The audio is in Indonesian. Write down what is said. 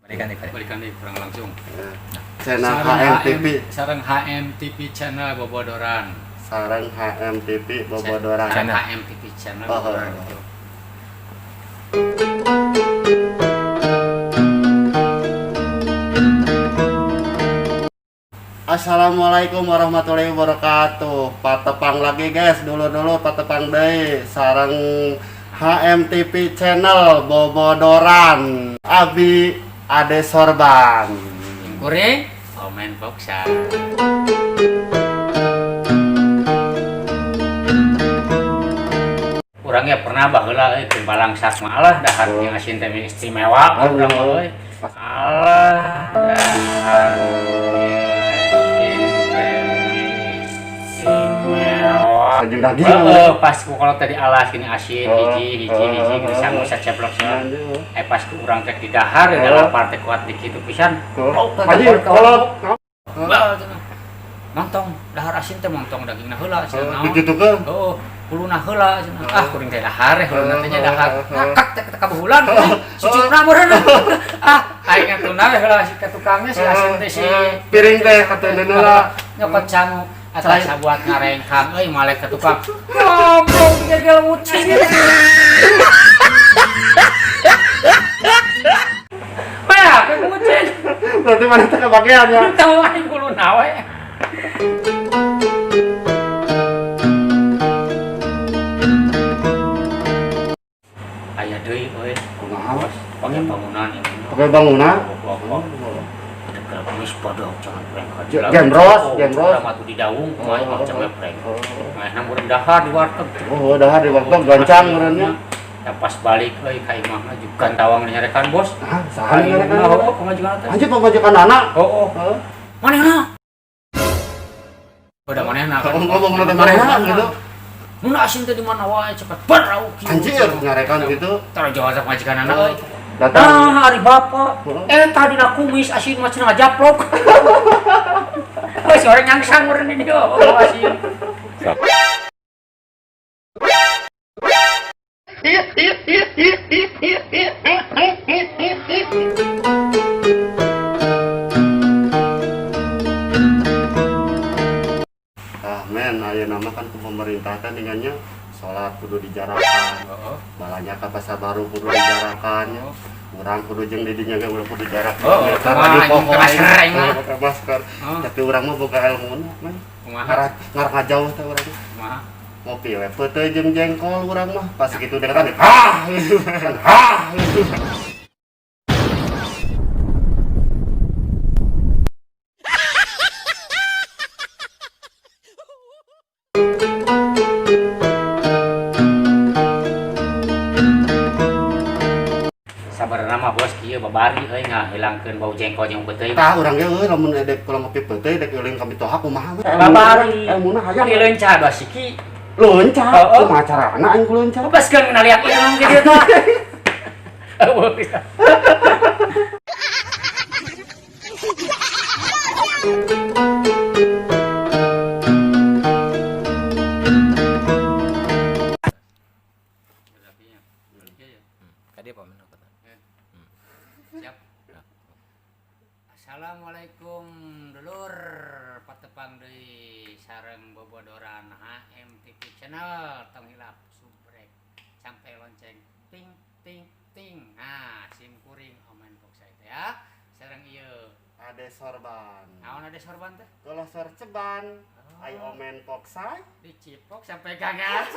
Balikan deh kurang langsung. Channel HMTV. Sareng HMTV channel Bobodoran. Sareng HMTV Bobodoran. Sareng HMTV channel Bobodoran. Assalamualaikum warahmatullahi wabarakatuh. Patepang lagi guys, dulu patepang deui sareng HMTV channel Bobodoran. Abi Ade Sorban. Kuring komen boksa. Urangnya pernah baheula ke balangsak malah dahar yang asin teh istimewa urang euy. Alah dahar Anjing daging. Pas kalau tadi alas gini asin hiji gini sanggup saceplok sia. Pas ku urang teh di dahar da lapar teh kuat dikitu pisan. Anjing kolot. Montong dahar asin teh montong dagingna heula cenah naon. Digitukeun. Heuh, kuluna heula cenah. Kuring teh dahar heula teh dahar. Ngakak teh ka bulan. Sucupna meureun. Aing ngatuna heula si ka tukangnya si asin teh si Piring teh kateuneun heula. Nyokot canu asa sabuat ngarengkang euy malek ka tukang. Goblok gegel ucing. Maya, ka ucing. Berarti mana teh kebagian ya? Tahu aing kuluna we. Aya deui euy. Kumaha? Pakai bangunan ini. Pakai bangunan? Geus podok jangan prank Gemros. Matu di daung kumaha macam prank. Main namun dahar di warteg. Oh, dahar di warteg gancang meureunnya. Ya pas balik euy ka imah mah jukan tawang nyarekan bos. Ah, saha nyarekan? Heuh, pamajikan teh. Anjing pamajikan anak. Heuh. Manehna? Udah manehna kan. Ngomong nanti manehna gitu. Mun asin teh di mana wae cepet berau kieu. Anjir nyarekan gitu. Tara jawab majikan anak euy. Datang. Hari bapak, tadi nak kumis asin macam ngajaplok. Wes orang yang sangur ini dia, asin. Men, aya nama kan ke pemerintah teh ningannya salat kudu dijarakan. Balanya ka pasar baru kudu dijarakan. Urang kudu jeung di dinya ge kudu dijarakan. Tadi pakai masker. Tapi urang mah boga ilmuna, man. Kumaha? Ngarep ngajauh teh urang. Kumaha? Ngopi we peuteuy jeung jengkol urang mah. Pas kitu dekatan. Gitu. Gitu. Sabarna mah bos kieu babari euy ngahilangkeun bau jengkol jeung peuteuy. Tah urang ge euy lamun dek kula ngopi peuteuy dek euling ka mitoha kumaha we? Babari. Ilmuna hayang. Ari leunca da siki. Leunca. Kumaha carana aing ku leunca? Bebaskeun naliak ilmu kieu tah. Eueuh bisa. Tadi apa menurut kata? Siap. Assalamualaikum dulur patepang deui sareng Bobodoran HMTV channel tong hilap subrek sampai lonceng ting ting ting. Nah, sim kuring omen boksa teh ya. Sareng ieu Ade Sorban. naon ade sorban teh? Kalau sor ceban, ai omen poksai. Dicipok sampai gagal.